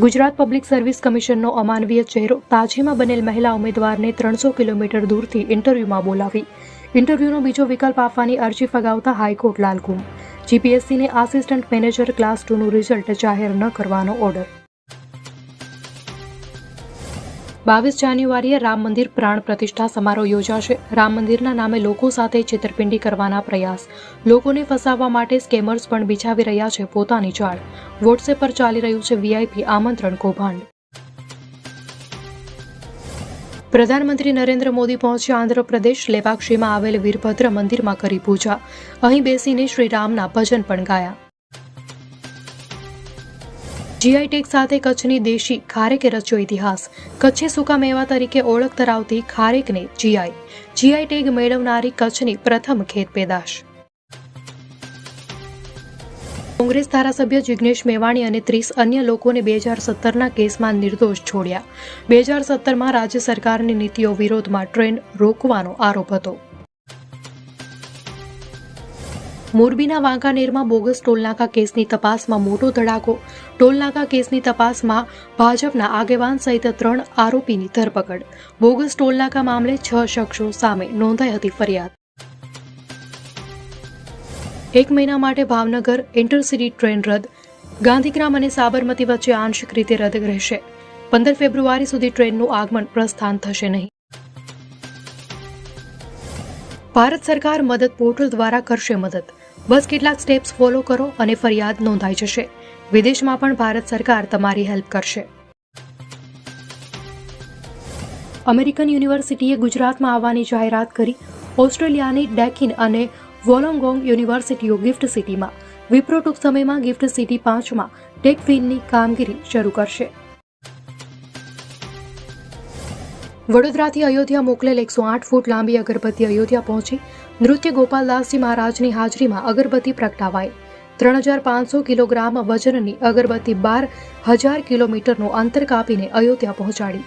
Gujarat public service કમિશનનો અમાનવીય ચહેરો તાજેમાં બનેલ મહિલા ઉમેદવારને 300 કિલોમીટર દૂરથી ઇન્ટરવ્યુમાં બોલાવી ઇન્ટરવ્યુનો બીજો વિકલ્પ આપવાની અરજી ફગાવતા હાઈકોર્ટ લાલગુમ. જીપીએસસીને આસિસ્ટન્ટ મેનેજર ક્લાસ 2નું રિઝલ્ટ જાહેર ન કરવાનો ઓર્ડર. 22 જાન્યુઆરીએ રામ મંદિર પ્રાણ પ્રતિષ્ઠા સમારોહ યોજાશે. રામ મંદિરના નામે લોકો સાથે છેતરપિંડી કરવાના પ્રયાસ. લોકોને ફસાવવા માટે સ્કેમર્સ પણ બિછાવી રહ્યા છે પોતાની જાળ. વોટ્સએપ પર ચાલી રહ્યું છે વીઆઈપી આમંત્રણ કૌભાંડ. પ્રધાનમંત્રી નરેન્દ્ર મોદી પહોંચ્યા આંધ્રપ્રદેશ. લેપાક્ષીમાં આવેલ વીરભદ્ર મંદિરમાં કરી પૂજા. અહીં બેસીને શ્રીરામના ભજન પણ ગાયા. જીઆઈ ટેગ સાથે કચ્છની દેશી ખારેકે રચ્યો ઇતિહાસ. કચ્છી સૂકા મેવા તરીકે ઓળખ ધરાવતી ખારેકને જીઆઈ ટેગ મેળવનારી કચ્છની પ્રથમ ખેત પેદાશ. કોંગ્રેસ ધારાસભ્ય જિગ્નેશ મેવાણી અને 30 અન્ય લોકોને 2017ના કેસમાં નિર્દોષ છોડ્યા. 2017માં રાજ્ય સરકારની નીતિઓ વિરોધમાં ટ્રેન રોકવાનો આરોપ હતો. મોરબીના વાંકાનેરમાં બોગસ ટોલનાકા કેસની તપાસમાં મોટો ધડાકો. ટોલનાકા કેસની તપાસમાં ભાજપના આગેવાન સહિત 3 આરોપીની ધરપકડ. બોગસ ટોલનાકા મામલે 6 શખ્સો સામે નોંધાઈ હતી ફરિયાદ. 1 મહિના માટે ભાવનગર ઇન્ટરસિટી ટ્રેન રદ. ગાંધીગ્રામ અને સાબરમતી વચ્ચે આંશિક રીતે રદ રહેશે. 15 ફેબ્રુઆરી સુધી ટ્રેનનું આગમન પ્રસ્થાન થશે નહીં. ભારત સરકાર મદદ પોર્ટલ દ્વારા કરશે મદદ. બસ કેટલાક સ્ટેપ્સ ફોલો કરો અને ફરિયાદ નોંધાઈ જશે. વિદેશમાં પણ ભારત સરકાર તમારી હેલ્પ કરશે. અમેરિકન યુનિવર્સિટીએ ગુજરાતમાં આવવાની જાહેરાત કરી. ઓસ્ટ્રેલિયાની ડેકિન અને વોલોંગોંગ યુનિવર્સિટીઓ ગિફ્ટ સિટીમાં. વિપ્રો ટૂંક સમયમાં ગિફ્ટ સિટી 5માં ટેકફિનની કામગીરી શરૂ કરશે. વડોદરાથી અયોધ્યા મોકલેલ 108 ફૂટ લાંબી અગરબત્તી અયોધ્યા પહોંચી. નૃત્ય ગોપાલદાસજી મહારાજની હાજરીમાં અગરબત્તી પ્રગટાવાઈ. 3500 કિલોગ્રામ વજનની અગરબત્તી 12,000 કિલોમીટરનું અંતર કાપીને અયોધ્યા પહોંચાડી.